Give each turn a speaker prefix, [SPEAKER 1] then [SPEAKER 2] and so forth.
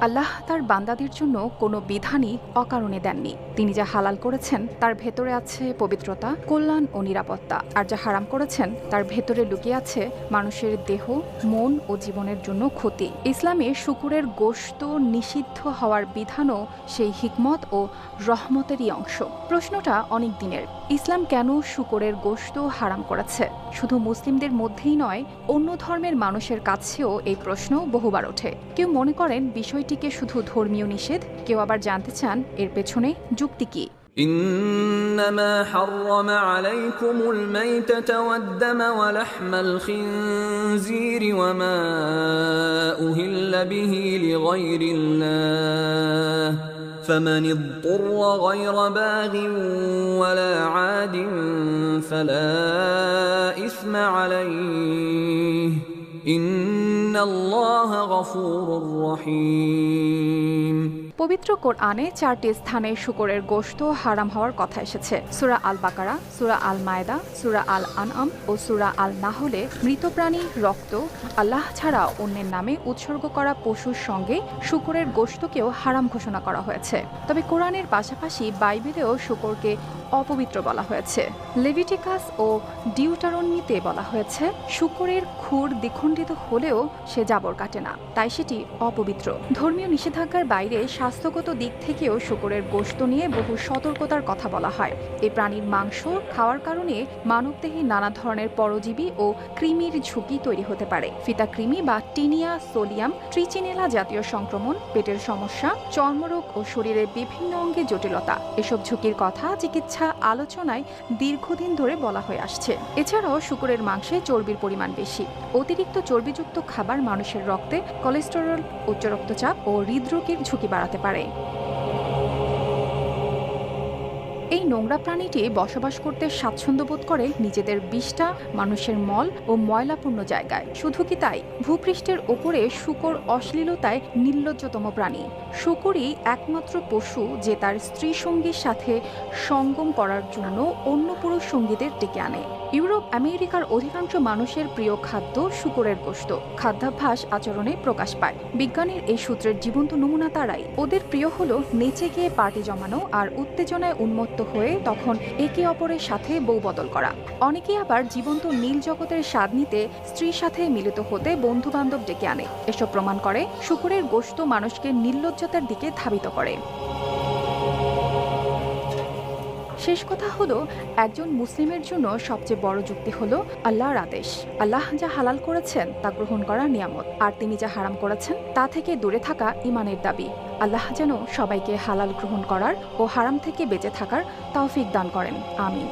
[SPEAKER 1] আল্লাহ তার বান্দাদের জন্য কোনো বিধানই অকারণে দেননি। তিনি যা হালাল করেছেন তার ভেতরে আছে পবিত্রতা, কল্যাণ ও নিরাপত্তা, আর যা হারাম করেছেন তার ভেতরে লুকিয়ে আছে মানুষের দেহ, মন ও জীবনের জন্য ক্ষতি। ইসলামে শূকরের গোশত নিষিদ্ধ হওয়ার বিধানও সেই হিকমত ও রহমতেরই অংশ। প্রশ্নটা অনেক দিনের, ইসলাম কেন শূকরের গোশত হারাম করেছে? শুধু মুসলিমদের মধ্যেই নয়, অন্য ধর্মের মানুষের কাছেও এই প্রশ্ন বহুবার ওঠে। কেউ মনে করেন বিষয়টিকে শুধু ধর্মীয় নিষেধ, কেউ আবার জানতে চান এর পেছনে যুক্তি কি।
[SPEAKER 2] إنما حرم عليكم الميتة والدم ولحم الخنزير وما أهل به لغير الله فمن اضطر غير باغ ولا عاد فلا إثم عليه إن الله غفور رحيم।
[SPEAKER 1] পবিত্র কোরআনে 4টি স্থানে শূকরের গোশত হারাম হওয়ার কথা এসেছে। সূরা আল বাকারা, সূরা আল মায়েদা, সূরা আল আনআম ও সূরা আল নাহলে মৃত প্রাণী, রক্ত, আল্লাহ ছাড়া অন্যের নামে উৎসর্গ করা পশুর সঙ্গে শূকরের গোশতকেও হারাম ঘোষণা করা হয়েছে। তবে কোরআনের পাশাপাশি বাইবেলেও শূকরকে অপবিত্র বলা হয়েছে। লেভিটিকাস ও ডিউটারোনমিতে বলা হয়েছে, শূকরের খুর দ্বিখণ্ডিত হলেও সে জাবর কাটে না, তাই সেটি অপবিত্র। ধর্মীয় নিষেধাজ্ঞার বাইরে স্বাস্থ্যগত দিক থেকেও শূকরের গোশত নিয়ে বহু সতর্কতার কথা বলা হয়। এই প্রাণীর মাংস খাওয়ার কারণে মানবদেহে নানা ধরনের পরজীবী ও কৃমির ঝুঁকি তৈরি হতে পারে। ফিতা কৃমি বা টিনিয়া সোলিয়াম, ট্রিচিনেলা জাতীয় সংক্রমণ, পেটের সমস্যা, চর্মরোগ ও শরীরের বিভিন্ন অঙ্গে জটিলতা, এসব ঝুঁকির কথা চিকিৎসা আলোচনায় দীর্ঘদিন ধরে বলা হয়ে আসছে। এছাড়াও শূকরের মাংসে চর্বির পরিমাণ বেশি। অতিরিক্ত চর্বিযুক্ত খাবার মানুষের রক্তে কোলেস্টেরল, উচ্চ রক্তচাপ ও হৃদরোগের ঝুঁকি বাড়াতে পারে। এই নোংরা প্রাণীটি বসবাস করতে স্বাচ্ছন্দ্য বোধ করে নিজেদের বিষ্ঠা মানুষের মল ও ময়লাপূর্ণ জায়গায়। শুধু কি তাই, ভূপৃষ্ঠের ওপরে শূকর অশ্লীলতায় নির্লজ্জতম প্রাণী। শূকরই একমাত্র পশু যে তার স্ত্রী সঙ্গীর সাথে সঙ্গম করার জন্য অন্য পুরুষ সঙ্গীদের ডেকে আনে। ইউরোপ আমেরিকার অধিকাংশ মানুষের প্রিয় খাদ্য শূকরের গোশত। খাদ্যাভ্যাস আচরণে প্রকাশ পায়। বিজ্ঞানীর এই সূত্রের জীবন্ত নমুনা তারাই। ওদের প্রিয় হলো নেচে গিয়ে পার্টি জমানো আর উত্তেজনায় উন্মত্ত হয়ে তখন একে অপরের সাথে বউ বদল করা। অনেকেই আবার জীবন্ত নীল জগতের স্বাদ নিতে স্ত্রীর সাথে মিলিত হতে বন্ধু বান্ধব ডেকে আনে। এসব প্রমাণ করে শূকরের গোশত মানুষকে নির্লজ্জতার দিকে ধাবিত করে। শেষ কথা হলো, একজন মুসলিমের জন্য সবচেয়ে বড় যুক্তি হলো আল্লাহর আদেশ। আল্লাহ যা হালাল করেছেন তা গ্রহণ করা নিয়ামত, আর তিনি যা হারাম করেছেন তা থেকে দূরে থাকা ঈমানের দাবি। আল্লাহ যেন সবাইকে হালাল গ্রহণ করার ও হারাম থেকে বেঁচে থাকার তৌফিক দান করেন। আমিন।